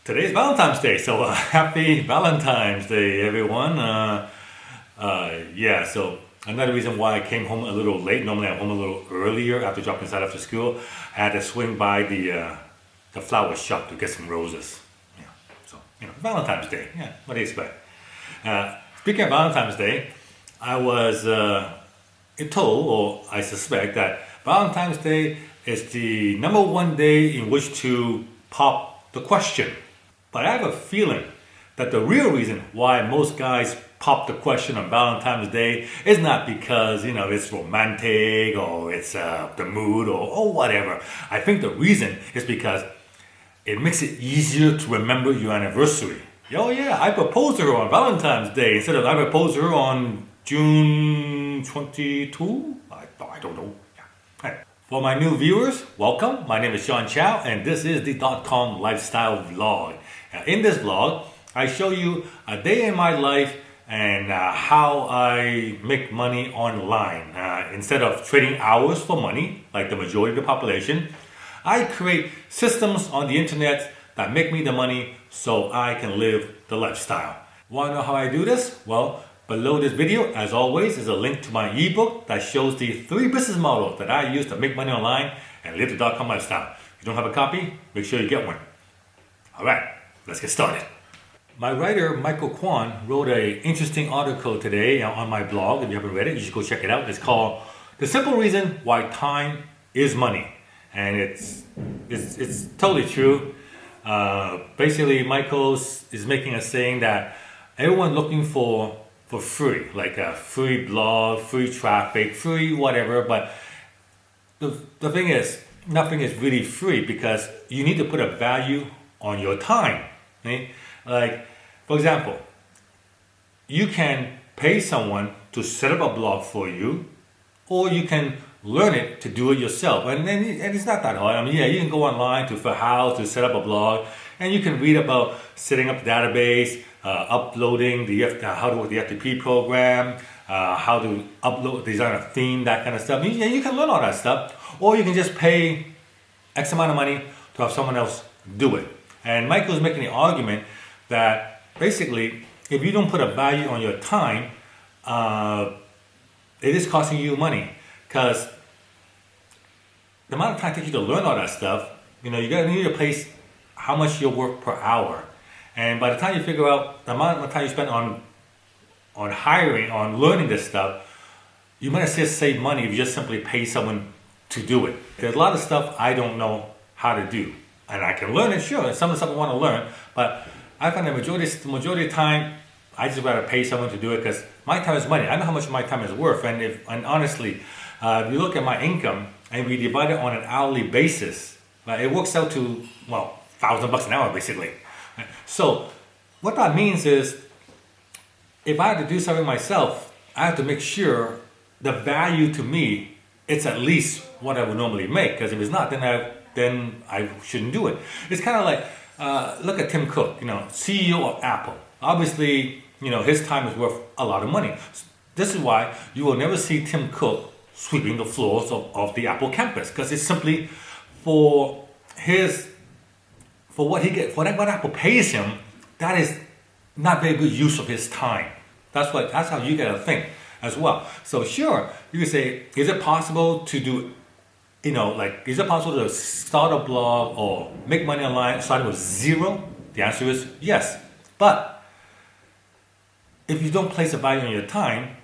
Today's Valentine's Day, so happy Valentine's Day, everyone. So another reason why I came home a little late. Normally I'm home a little earlier after dropping Side after school. I had to swing by the flower shop to get some roses. Yeah, Valentine's Day. Yeah, what do you expect? Speaking of Valentine's Day, I was told, or I suspect, that Valentine's Day is the number one day in which to pop the question. But I have a feeling that the real reason why most guys pop the question on Valentine's Day is not because, it's romantic or it's the mood or whatever. I think the reason is because it makes it easier to remember your anniversary. Oh yeah, I proposed to her on Valentine's Day instead of I proposed to her on June 22? I don't know. Yeah. Hey. For my new viewers, welcome. My name is Chow, and this is the .com lifestyle vlog. In this vlog, I show you a day in my life and how I make money online. Instead of trading hours for money, like the majority of the population, I create systems on the internet that make me the money so I can live the lifestyle. Want to know how I do this? Well, below this video, as always, is a link to my ebook that shows the 3 business models that I use to make money online and live the .com lifestyle. If you don't have a copy, make sure you get one. Alright, let's get started. My writer, Michael Kwan, wrote an interesting article today on my blog. If you haven't read it, you should go check it out. It's called The Simple Reason Why Time is Money. And it's totally true. Basically, Michael is making a saying that everyone looking for free, like a free blog, free traffic, free whatever. But the thing is, nothing is really free because you need to put a value on your time. Okay? Like, for example, you can pay someone to set up a blog for you, or you can learn it to do it yourself. And it's not that hard. You can go online for how to set up a blog, and you can read about setting up the database, uploading how to work the FTP program, how to design a theme, that kind of stuff. You can learn all that stuff, or you can just pay X amount of money to have someone else do it. And Michael's making the argument that basically, if you don't put a value on your time, it is costing you money. Because the amount of time it takes you to learn all that stuff, you need to place how much you'll work per hour. And by the time you figure out the amount of time you spend on hiring, on learning this stuff, you might just save money if you just simply pay someone to do it. There's a lot of stuff I don't know how to do. And I can learn it, sure. Some of the stuff I want to learn. But I find the majority of the time, I just rather pay someone to do it because my time is money. I know how much my time is worth. And honestly, if you look at my income and we divide it on an hourly basis, it works out to, $1,000 an hour basically. So what that means is if I have to do something myself, I have to make sure the value to me, it's at least what I would normally make. Because if it's not, then I shouldn't do it. It's kind of like, look at Tim Cook, CEO of Apple. Obviously, his time is worth a lot of money. This is why you will never see Tim Cook sweeping the floors of the Apple campus, because it's simply for what he gets, what Apple pays him. That is not very good use of his time. That's how you gotta think as well. So sure, you can say, is it possible to do, is it possible to start a blog or make money online starting with zero? The answer is yes. But if you don't place a value on your time,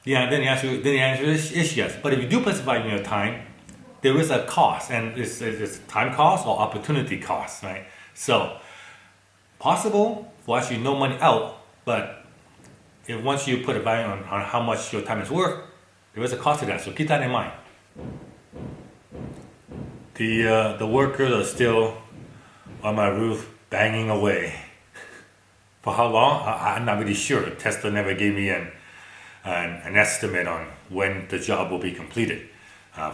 then the answer is yes. But if you do place a value on your time, there is a cost, and it's time cost or opportunity cost, right? So possible for actually no money out, but if once you put a value on how much your time is worth, there is a cost to that. So keep that in mind. The workers are still on my roof banging away. For how long? I'm not really sure. Tesla never gave me an estimate on when the job will be completed.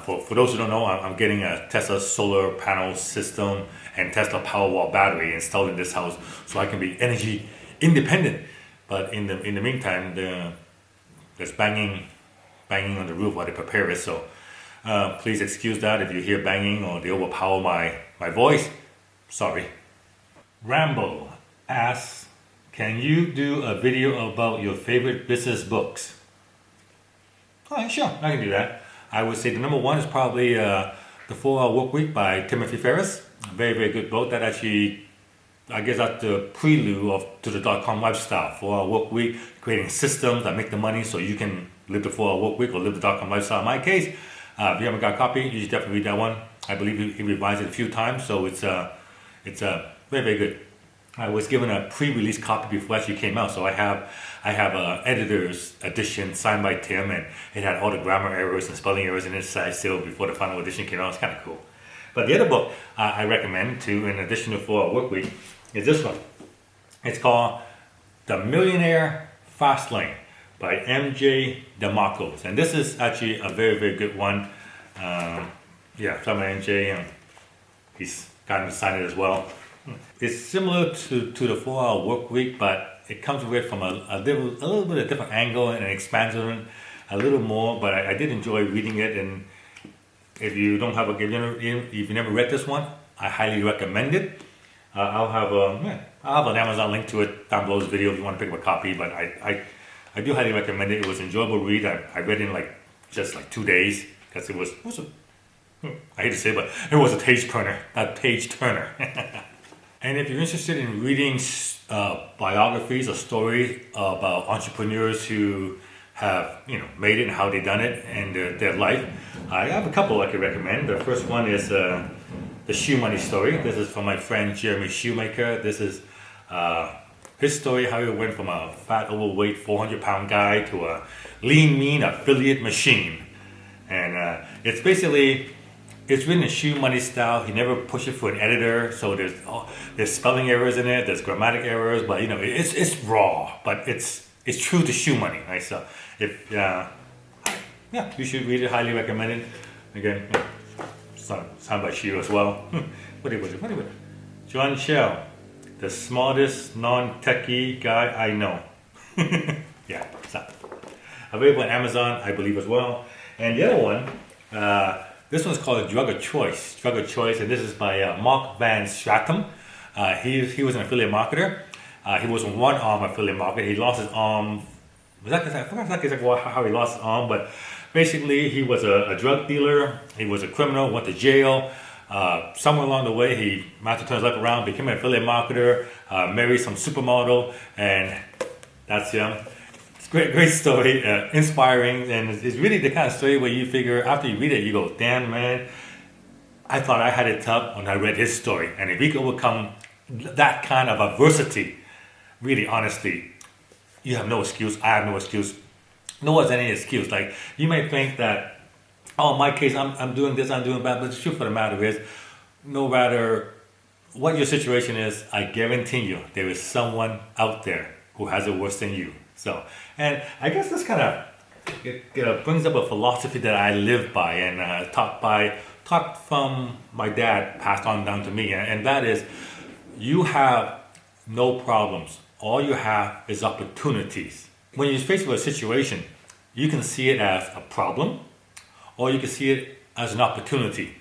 For those who don't know, I'm getting a Tesla solar panel system and Tesla Powerwall battery installed in this house so I can be energy independent. But in the meantime, there's banging on the roof while they prepare it. So please excuse that if you hear banging or they overpower my voice. Sorry. Rambo asks, can you do a video about your favorite business books? Oh, sure, I can do that. I would say the number one is probably The 4-Hour Workweek by Timothy Ferriss. A very, very good book that actually, I guess that's the prelude to the .com lifestyle. 4-Hour Workweek, creating systems that make the money so you can live the 4-Hour Workweek or live the .com lifestyle. In my case, if you haven't got a copy, you should definitely read that one. I believe he revised it a few times, so it's very, very good. I was given a pre-release copy before it actually came out, so I have a editor's edition signed by Tim, and it had all the grammar errors and spelling errors in inside still before the final edition came out. It's kind of cool. But the other book I recommend too, in addition to 4-Hour Workweek, is this one. It's called The Millionaire Fastlane by M.J. DeMarcos, and this is actually a very, very good one. From MJ, he's gotten to sign it as well. It's similar to the 4-Hour Workweek, but it comes with it from a little bit of different angle and expands on it a little more. But I did enjoy reading it, and if you don't have if you never read this one, I highly recommend it. I'll have an Amazon link to it down below this video if you want to pick up a copy. But I do highly recommend it. It was an enjoyable read. I read it in just 2 days because it was I hate to say it, but it was a page turner. And if you're interested in reading biographies or stories about entrepreneurs who have made it and how they done it and their life, I have a couple I could recommend. The first one is the Shoe Money story. This is from my friend Jeremy Shoemaker. This is his story, how he went from a fat, overweight, 400-pound guy to a lean, mean affiliate machine. And it's written in Shoe Money style. He never pushed it for an editor, so there's spelling errors in it, there's grammatic errors, but it's raw, but it's true to Shoe Money, right? So if you should read it. Highly recommend it. Again, signed by Shoe as well. What was it? John Chow, the smartest non-techie guy I know. So available on Amazon, I believe, as well. And the other one, this one's called Drug of Choice, and this is by Mark Van Stratum. He was an affiliate marketer. He was a one-arm affiliate marketer. He lost his arm. I forgot exactly how he lost his arm, but basically he was a drug dealer. He was a criminal, went to jail. Somewhere along the way, he managed to turn his life around, became an affiliate marketer, married some supermodel, and that's him. Great story, inspiring, and it's really the kind of story where you figure, after you read it, you go, damn man, I thought I had it tough when I read his story. And if he could overcome that kind of adversity, really, honestly, you have no excuse. I have no excuse. No one's any excuse. Like, you may think that, in my case, I'm doing this, I'm doing that, but the truth of the matter is, no matter what your situation is, I guarantee you, there is someone out there who has it worse than you. So, and I guess this kind of brings up a philosophy that I live by and taught from my dad, passed on down to me, and that is, you have no problems. All you have is opportunities. When you're faced with a situation, you can see it as a problem, or you can see it as an opportunity.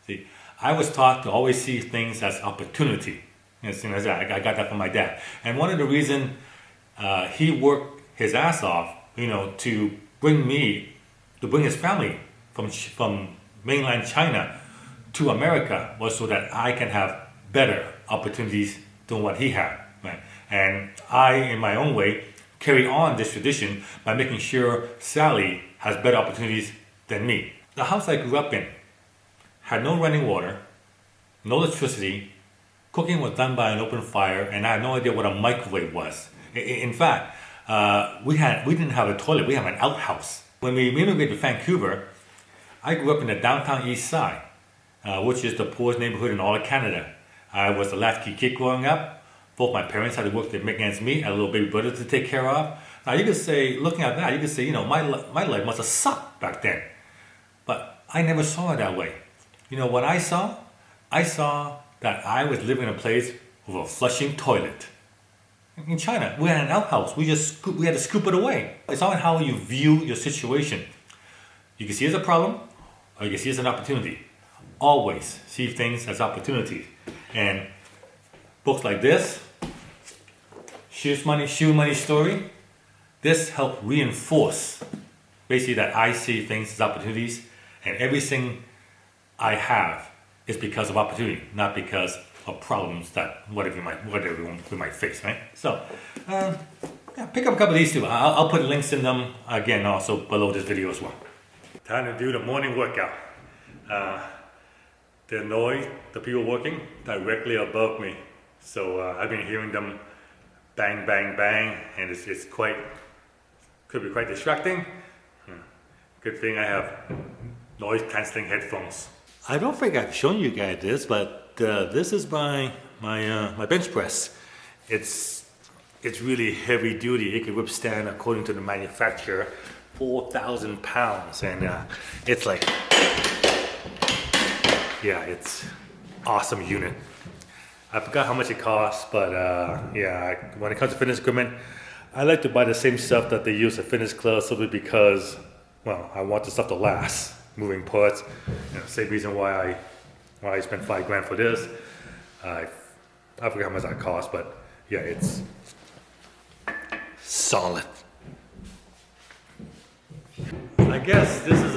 See, I was taught to always see things as opportunity. I got that from my dad, and one of the reasons he worked his ass off, to bring his family from mainland China to America was so that I can have better opportunities than what he had, right? And I, in my own way, carry on this tradition by making sure Sally has better opportunities than me. The house I grew up in had no running water, no electricity, cooking was done by an open fire, and I had no idea what a microwave was. In fact, we didn't have a toilet, we had an outhouse. When we immigrated to Vancouver, I grew up in the downtown east side, which is the poorest neighborhood in all of Canada. I was the latchkey kid growing up. Both my parents had to work to make ends meet, I had a little baby brother to take care of. Now you could say, looking at that, you could say, my life must have sucked back then. But I never saw it that way. What I saw? I saw that I was living in a place with a flushing toilet. In China, we had an outhouse. We had to scoop it away. It's all how you view your situation. You can see it as a problem, or you can see it as an opportunity. Always see things as opportunities. And books like this, Shoe Money Story, this helped reinforce basically that I see things as opportunities, and everything I have is because of opportunity, not because of problems that whatever we might face, right? So, yeah, pick up a couple of these too. I'll put links in them again also below this video as well. Time to do the morning workout. The noise, the people working directly above me. So I've been hearing them bang, bang, bang, and it's could be quite distracting. Good thing I have noise cancelling headphones. I don't think I've shown you guys this, but this is my bench press. It's really heavy duty. It can withstand, according to the manufacturer, 4,000 pounds, and it's like, yeah, it's awesome unit. I forgot how much it costs, but yeah, when it comes to fitness equipment, I like to buy the same stuff that they use at fitness clubs simply because, well, I want the stuff to last. Moving parts, same reason why I spent $5 grand for this. I forget how much that cost, but yeah, it's solid. I guess this is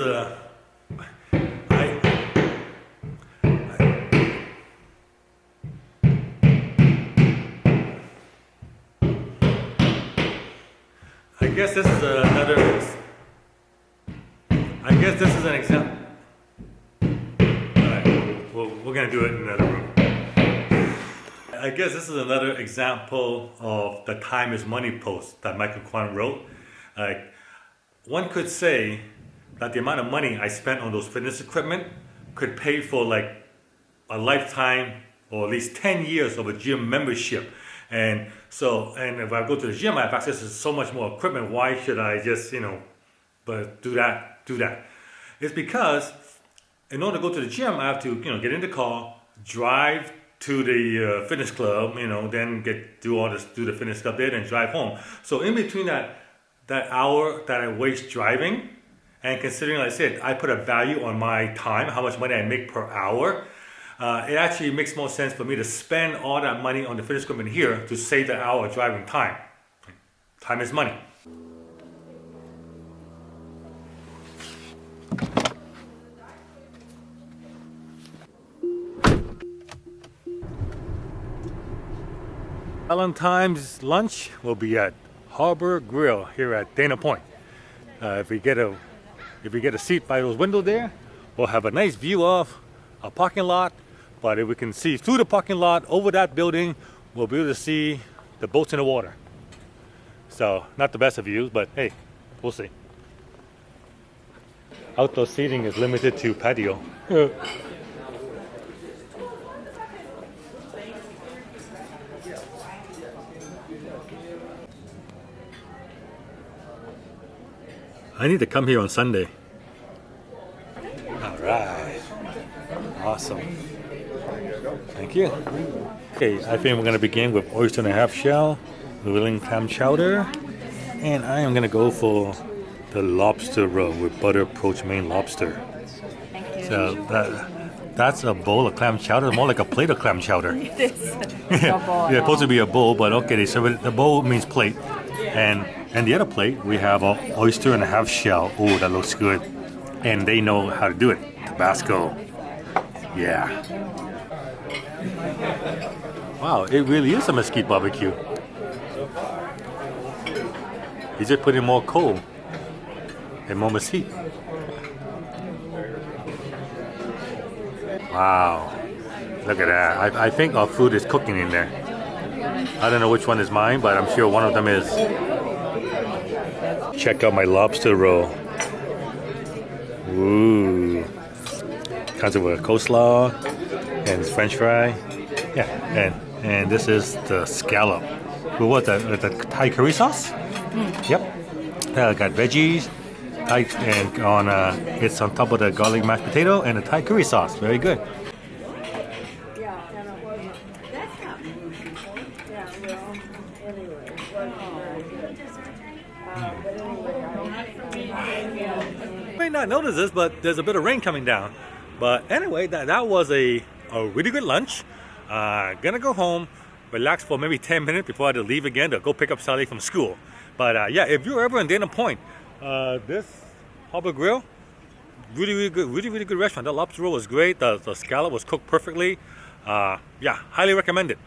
I guess this is an example. Alright, we're gonna do it in another room. I guess this is another example of the time is money post that Michael Kwan wrote. One could say that the amount of money I spent on those fitness equipment could pay for like a lifetime or at least 10 years of a gym membership. And if I go to the gym, I have access to so much more equipment. Why should I just, but do that? It's because in order to go to the gym, I have to, get in the car, drive to the fitness club, then do the fitness club there, then drive home. So in between that hour that I waste driving, and considering, like I said, I put a value on my time, how much money I make per hour, it actually makes more sense for me to spend all that money on the fitness equipment here to save the hour of driving time. Time is money. Valentine's lunch will be at Harbor Grill here at Dana Point. If we get a seat by those windows there, we'll have a nice view of a parking lot. But if we can see through the parking lot over that building, we'll be able to see the boats in the water. So not the best of views, but hey, we'll see. Outdoor seating is limited to patio. I need to come here on Sunday. All right. Awesome. Thank you. Okay, I think we're going to begin with oyster and a half shell, Willing clam chowder, and I am going to go for the lobster roll with butter poached Maine lobster. Thank you. So that's a bowl of clam chowder, more like a plate of clam chowder. It is. Yeah, it's supposed to be a bowl, but okay, they serve it. The bowl means plate. And the other plate, we have an oyster and a half shell. Oh, that looks good. And they know how to do it. Tabasco. Yeah. Wow, it really is a mesquite barbecue. You just put in more coal and more mesquite. Wow. Look at that. I think our food is cooking in there. I don't know which one is mine, but I'm sure one of them is. Check out my lobster roll. Ooh. Comes with a coleslaw and French fry. Yeah, and this is the scallop. With what, the Thai curry sauce? Yep. Got veggies. And it's on top of the garlic mashed potato and the Thai curry sauce. Very good. You may not notice this, but there's a bit of rain coming down. But anyway, that was a really good lunch. Gonna go home, relax for maybe 10 minutes before I had to leave again to go pick up Sally from school. But yeah, if you're ever in Dana Point, this Harbor Grill, really good, really good restaurant. The lobster roll was great. The scallop was cooked perfectly. Yeah, highly recommend it.